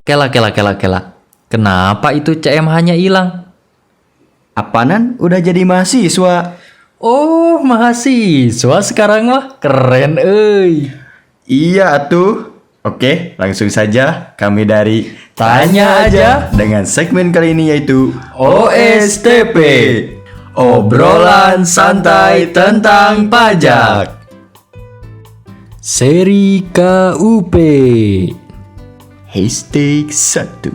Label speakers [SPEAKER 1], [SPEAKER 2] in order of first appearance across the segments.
[SPEAKER 1] Kela. Kenapa itu CMH-nya hilang?
[SPEAKER 2] Apanan udah jadi mahasiswa?
[SPEAKER 1] Oh, mahasiswa sekarang mah. Keren, euy.
[SPEAKER 2] Iya atuh. Oke, langsung saja kami dari
[SPEAKER 1] Tanya Aja
[SPEAKER 2] dengan segmen kali ini yaitu
[SPEAKER 1] OSTP.
[SPEAKER 2] Obrolan santai tentang pajak.
[SPEAKER 1] Seri KUP.
[SPEAKER 2] Hashtag 1.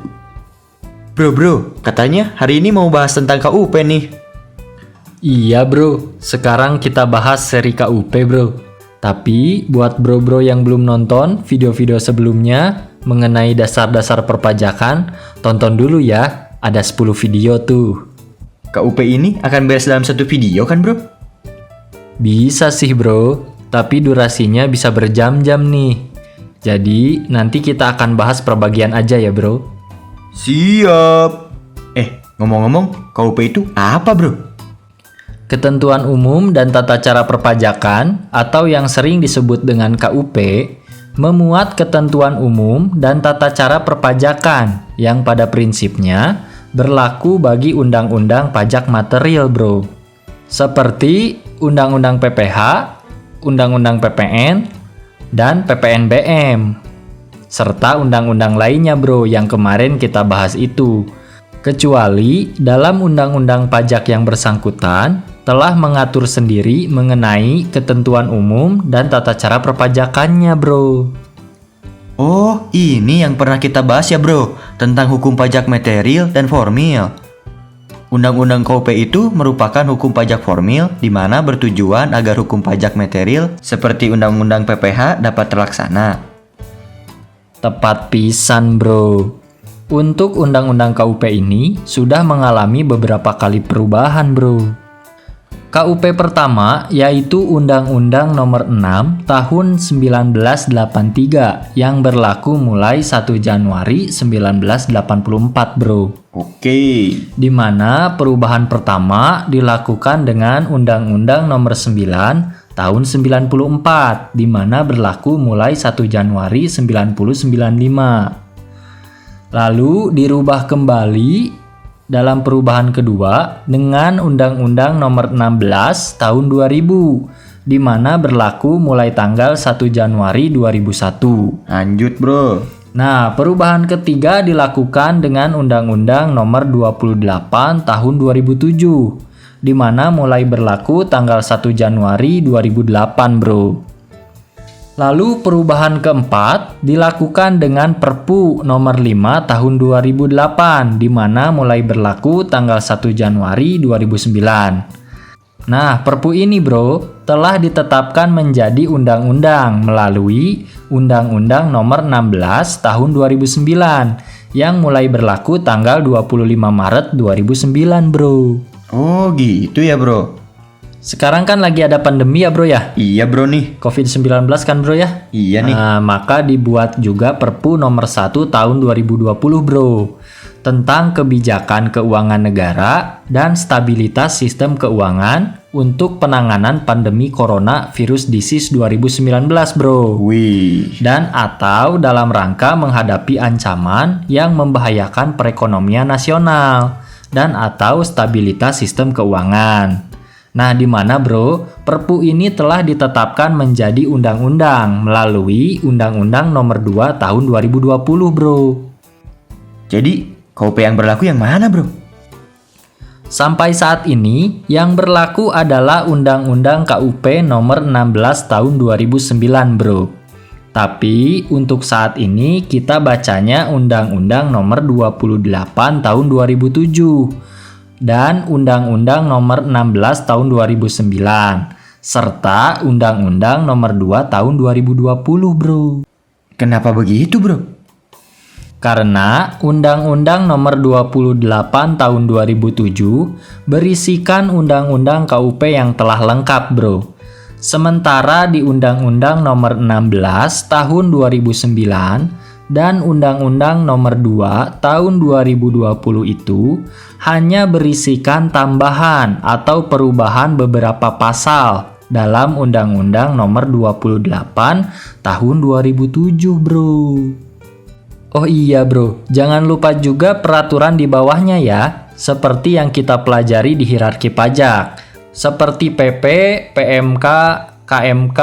[SPEAKER 2] Bro, katanya hari ini mau bahas tentang KUP nih.
[SPEAKER 1] Iya bro, sekarang kita bahas seri KUP bro. Tapi buat bro-bro yang belum nonton video-video sebelumnya mengenai dasar-dasar perpajakan, tonton dulu ya, ada 10 video tuh.
[SPEAKER 2] KUP ini akan beres dalam satu video kan bro?
[SPEAKER 1] Bisa sih bro, tapi durasinya bisa berjam-jam nih. Jadi nanti kita akan bahas per bagian aja ya bro.
[SPEAKER 2] Siap. Ngomong-ngomong, KUP itu apa bro?
[SPEAKER 1] Ketentuan umum dan tata cara perpajakan atau yang sering disebut dengan KUP memuat ketentuan umum dan tata cara perpajakan yang pada prinsipnya berlaku bagi undang-undang pajak material bro. Seperti Undang-Undang PPH, Undang-Undang PPN, dan PPNBM. Serta undang-undang lainnya bro yang kemarin kita bahas itu. Kecuali dalam undang-undang pajak yang bersangkutan telah mengatur sendiri mengenai ketentuan umum dan tata cara perpajakannya bro.
[SPEAKER 2] Oh, ini yang pernah kita bahas ya bro, tentang hukum pajak material dan formil. Undang-undang KUP itu merupakan hukum pajak formil di mana bertujuan agar hukum pajak material seperti Undang-Undang PPH dapat terlaksana.
[SPEAKER 1] Tepat pisan bro. Untuk Undang-Undang KUP ini sudah mengalami beberapa kali perubahan bro. KUP pertama yaitu Undang-Undang Nomor 6 Tahun 1983 yang berlaku mulai 1 Januari 1984 bro.
[SPEAKER 2] Oke.
[SPEAKER 1] Di mana perubahan pertama dilakukan dengan Undang-Undang Nomor 9 Tahun 94 di mana berlaku mulai 1 Januari 1995. Lalu dirubah kembali dalam perubahan kedua dengan Undang-Undang Nomor 16 Tahun 2000 di mana berlaku mulai tanggal 1 Januari 2001.
[SPEAKER 2] Lanjut bro.
[SPEAKER 1] Nah, perubahan ketiga dilakukan dengan Undang-Undang Nomor 28 Tahun 2007 di mana mulai berlaku tanggal 1 Januari 2008 bro. Lalu perubahan keempat dilakukan dengan Perpu Nomor 5 Tahun 2008 di mana mulai berlaku tanggal 1 Januari 2009. Nah, Perpu ini bro telah ditetapkan menjadi undang-undang melalui Undang-Undang Nomor 16 Tahun 2009 yang mulai berlaku tanggal 25 Maret 2009 bro.
[SPEAKER 2] Oh gitu ya bro.
[SPEAKER 1] Sekarang kan lagi ada pandemi ya bro ya?
[SPEAKER 2] Iya bro nih.
[SPEAKER 1] COVID-19 kan bro ya?
[SPEAKER 2] Iya nih.
[SPEAKER 1] Nah, maka dibuat juga Perpu Nomor 1 Tahun 2020 bro tentang kebijakan keuangan negara dan stabilitas sistem keuangan untuk penanganan pandemi Corona Virus Disease 2019 bro.
[SPEAKER 2] Wih.
[SPEAKER 1] Dan atau dalam rangka menghadapi ancaman yang membahayakan perekonomian nasional dan atau stabilitas sistem keuangan. Nah, di mana bro, Perpu ini telah ditetapkan menjadi undang-undang melalui Undang-Undang Nomor 2 Tahun 2020 bro.
[SPEAKER 2] Jadi, KUP yang berlaku yang mana bro?
[SPEAKER 1] Sampai saat ini, yang berlaku adalah Undang-Undang KUP Nomor 16 Tahun 2009 bro. Tapi, untuk saat ini kita bacanya Undang-Undang Nomor 28 Tahun 2007. Dan Undang-Undang Nomor 16 Tahun 2009 serta Undang-Undang Nomor 2 Tahun 2020 bro.
[SPEAKER 2] Kenapa begitu bro?
[SPEAKER 1] Karena Undang-Undang Nomor 28 Tahun 2007 berisikan Undang-Undang KUP yang telah lengkap bro. Sementara di Undang-Undang Nomor 16 Tahun 2009 dan Undang-Undang Nomor 2 Tahun 2020 itu hanya berisikan tambahan atau perubahan beberapa pasal dalam Undang-Undang Nomor 28 Tahun 2007 bro. Oh iya bro, jangan lupa juga peraturan di bawahnya ya, seperti yang kita pelajari di hierarki pajak, seperti PP, PMK, KMK,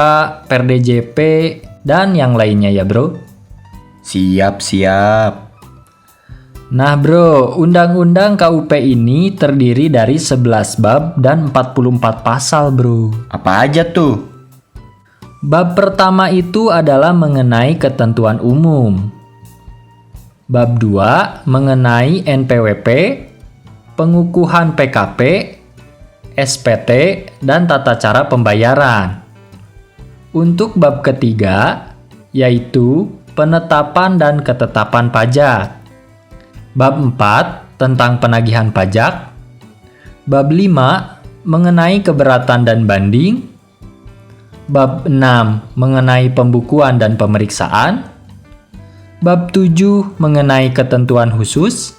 [SPEAKER 1] PRDJP, dan yang lainnya ya bro.
[SPEAKER 2] Siap.
[SPEAKER 1] Nah bro, Undang-Undang KUP ini terdiri dari 11 bab dan 44 pasal bro.
[SPEAKER 2] Apa aja tuh?
[SPEAKER 1] Bab pertama itu adalah mengenai ketentuan umum. Bab 2 mengenai NPWP, pengukuhan PKP, SPT, dan tata cara pembayaran. Untuk bab ketiga, yaitu penetapan dan ketetapan pajak. Bab 4 tentang penagihan pajak. Bab 5 mengenai keberatan dan banding. Bab 6 mengenai pembukuan dan pemeriksaan. Bab 7 mengenai ketentuan khusus.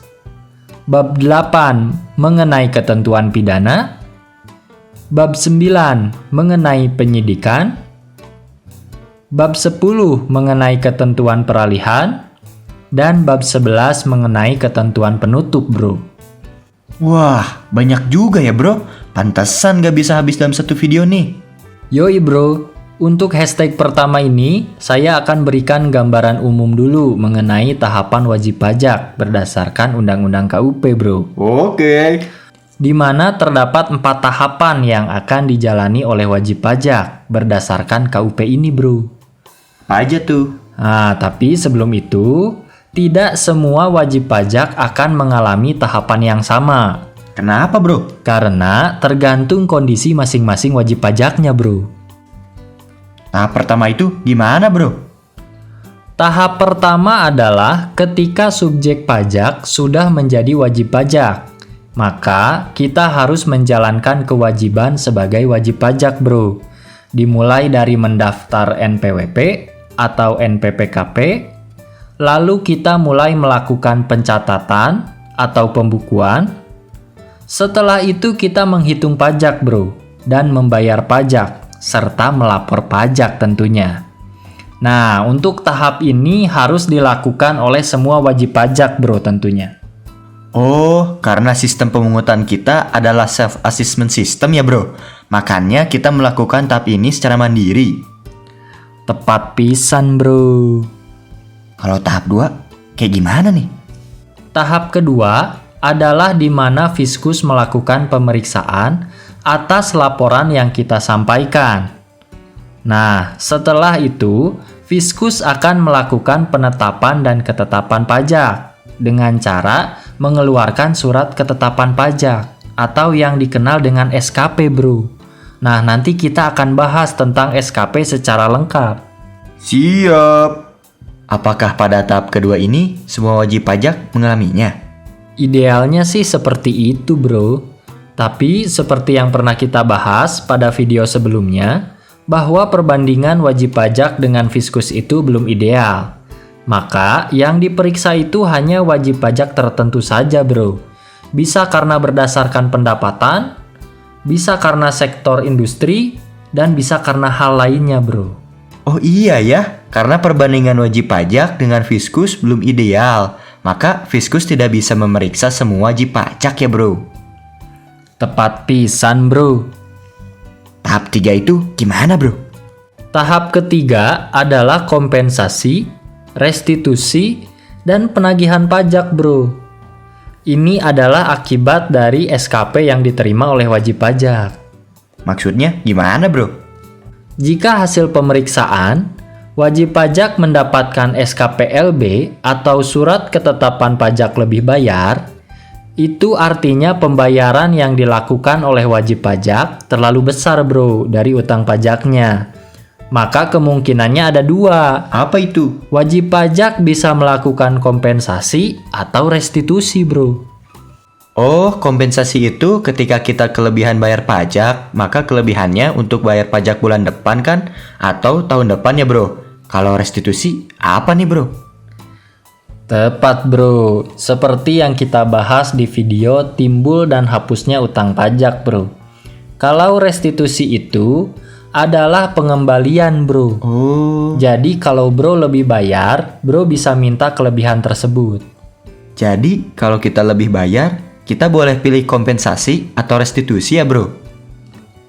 [SPEAKER 1] Bab 8 mengenai ketentuan pidana. Bab 9 mengenai penyidikan. Bab 10 mengenai ketentuan peralihan. Dan bab 11 mengenai ketentuan penutup bro.
[SPEAKER 2] Wah, banyak juga ya bro. Pantesan gak bisa habis dalam satu video nih.
[SPEAKER 1] Yoi bro, untuk hashtag pertama ini saya akan berikan gambaran umum dulu mengenai tahapan wajib pajak berdasarkan Undang-Undang KUP bro.
[SPEAKER 2] Oke.
[SPEAKER 1] Di mana terdapat 4 tahapan yang akan dijalani oleh wajib pajak berdasarkan KUP ini bro.
[SPEAKER 2] Apa aja tuh?
[SPEAKER 1] Nah, tapi sebelum itu, tidak semua wajib pajak akan mengalami tahapan yang sama.
[SPEAKER 2] Kenapa bro?
[SPEAKER 1] Karena tergantung kondisi masing-masing wajib pajaknya bro.
[SPEAKER 2] Tahap pertama itu gimana bro?
[SPEAKER 1] Tahap pertama adalah ketika subjek pajak sudah menjadi wajib pajak. Maka kita harus menjalankan kewajiban sebagai wajib pajak bro. Dimulai dari mendaftar NPWP atau NPPKP. Lalu kita mulai melakukan pencatatan atau pembukuan. Setelah itu kita menghitung pajak bro, dan membayar pajak, serta melapor pajak tentunya. Nah, untuk tahap ini harus dilakukan oleh semua wajib pajak bro tentunya.
[SPEAKER 2] Oh, karena sistem pemungutan kita adalah self-assessment system ya bro. Makanya kita melakukan tahap ini secara mandiri.
[SPEAKER 1] Tepat pisan bro.
[SPEAKER 2] Kalau tahap 2, kayak gimana nih?
[SPEAKER 1] Tahap kedua adalah di mana Fiskus melakukan pemeriksaan atas laporan yang kita sampaikan. Nah, setelah itu, Fiskus akan melakukan penetapan dan ketetapan pajak dengan cara mengeluarkan surat ketetapan pajak atau yang dikenal dengan SKP, bro. Nah, nanti kita akan bahas tentang SKP secara lengkap.
[SPEAKER 2] Siap. Apakah pada tahap kedua ini semua wajib pajak mengalaminya?
[SPEAKER 1] Idealnya sih seperti itu bro. Tapi seperti yang pernah kita bahas pada video sebelumnya, bahwa perbandingan wajib pajak dengan Fiskus itu belum ideal. Maka yang diperiksa itu hanya wajib pajak tertentu saja bro. Bisa karena berdasarkan pendapatan, bisa karena sektor industri, dan bisa karena hal lainnya bro.
[SPEAKER 2] Oh iya ya, karena perbandingan wajib pajak dengan Fiskus belum ideal, maka Fiskus tidak bisa memeriksa semua wajib pajak ya bro.
[SPEAKER 1] Tepat pisan bro.
[SPEAKER 2] Tahap 3 itu gimana bro?
[SPEAKER 1] Tahap ketiga adalah kompensasi, restitusi, dan penagihan pajak bro. Ini adalah akibat dari SKP yang diterima oleh wajib pajak.
[SPEAKER 2] Maksudnya gimana bro?
[SPEAKER 1] Jika hasil pemeriksaan, wajib pajak mendapatkan SKPLB atau surat ketetapan pajak lebih bayar, itu artinya pembayaran yang dilakukan oleh wajib pajak terlalu besar bro dari utang pajaknya. Maka kemungkinannya ada 2.
[SPEAKER 2] Apa itu?
[SPEAKER 1] Wajib pajak bisa melakukan kompensasi atau restitusi bro.
[SPEAKER 2] Oh, kompensasi itu ketika kita kelebihan bayar pajak, maka kelebihannya untuk bayar pajak bulan depan kan? Atau tahun depan ya bro? Kalau restitusi, apa nih bro?
[SPEAKER 1] Tepat bro, seperti yang kita bahas di video timbul dan hapusnya utang pajak bro. Kalau restitusi itu adalah pengembalian, bro.
[SPEAKER 2] Oh,
[SPEAKER 1] Jadi kalau bro lebih bayar, bro bisa minta kelebihan tersebut.
[SPEAKER 2] jadi kalau kita lebih bayar, kita boleh pilih kompensasi atau restitusi ya bro?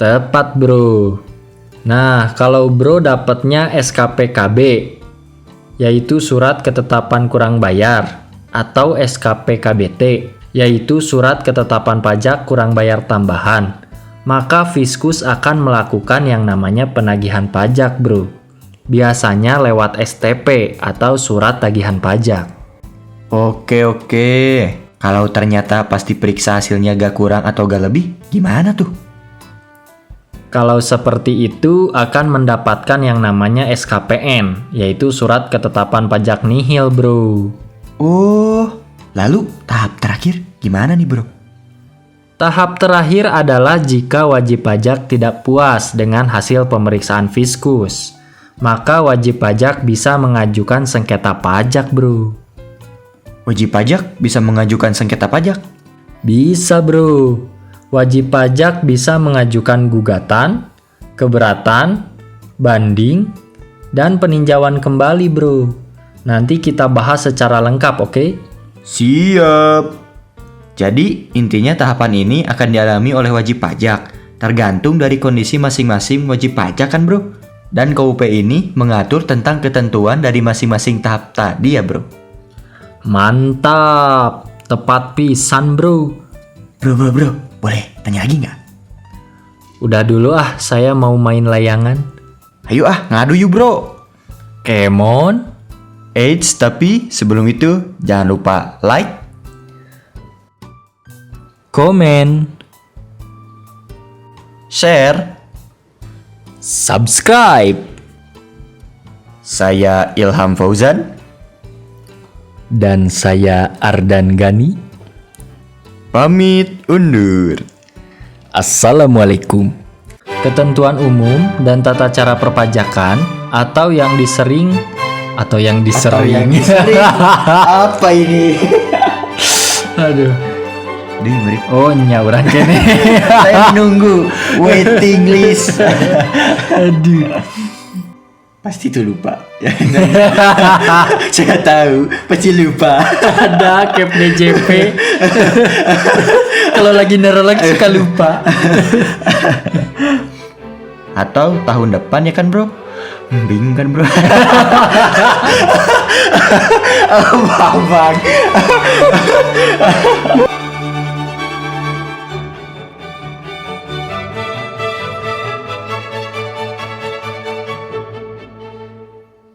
[SPEAKER 1] Tepat, bro. Nah, kalau bro dapatnya SKPKB, yaitu surat ketetapan kurang bayar, atau SKPKBT, yaitu surat ketetapan pajak kurang bayar tambahan, maka Fiskus akan melakukan yang namanya penagihan pajak, bro. Biasanya lewat STP atau surat tagihan pajak.
[SPEAKER 2] Oke. Kalau ternyata pas diperiksa hasilnya gak kurang atau gak lebih, gimana tuh?
[SPEAKER 1] Kalau seperti itu akan mendapatkan yang namanya SKPN, yaitu surat ketetapan pajak nihil, bro.
[SPEAKER 2] Oh, lalu tahap terakhir gimana nih bro?
[SPEAKER 1] Tahap terakhir adalah jika wajib pajak tidak puas dengan hasil pemeriksaan Fiskus, maka wajib pajak bisa mengajukan sengketa pajak, bro.
[SPEAKER 2] Wajib pajak bisa mengajukan sengketa pajak?
[SPEAKER 1] Bisa, bro. Wajib pajak bisa mengajukan gugatan, keberatan, banding, dan peninjauan kembali, bro. Nanti kita bahas secara lengkap, oke?
[SPEAKER 2] Siap. Jadi intinya tahapan ini akan dialami oleh wajib pajak, tergantung dari kondisi masing-masing wajib pajak kan bro? Dan KUP ini mengatur tentang ketentuan dari masing-masing tahap tadi ya bro?
[SPEAKER 1] Mantap, tepat pisan, bro.
[SPEAKER 2] Bro, boleh tanya lagi nggak?
[SPEAKER 1] Udah dulu saya mau main layangan.
[SPEAKER 2] Ayo ngadu yuk bro.
[SPEAKER 1] Kemon.
[SPEAKER 2] Eits, tapi sebelum itu jangan lupa like,
[SPEAKER 1] Komen.
[SPEAKER 2] share.
[SPEAKER 1] Subscribe.
[SPEAKER 2] Saya Ilham Fauzan.
[SPEAKER 1] Dan saya Ardan Gani.
[SPEAKER 2] Pamit undur.
[SPEAKER 1] Assalamualaikum. Ketentuan umum dan tata cara perpajakan atau yang disering. Apa
[SPEAKER 2] ini?
[SPEAKER 1] Aduh.
[SPEAKER 2] Mirip.
[SPEAKER 1] Oh, nyawuran kene.
[SPEAKER 2] Saya menunggu waiting list.
[SPEAKER 1] Aduh.
[SPEAKER 2] Pasti itu lupa. Saya tahu, pasti lupa.
[SPEAKER 1] Ada cap DJP. Kalau lagi neurolog suka lupa.
[SPEAKER 2] Atau tahun depan ya kan bro? Bingung kan bro? Bang.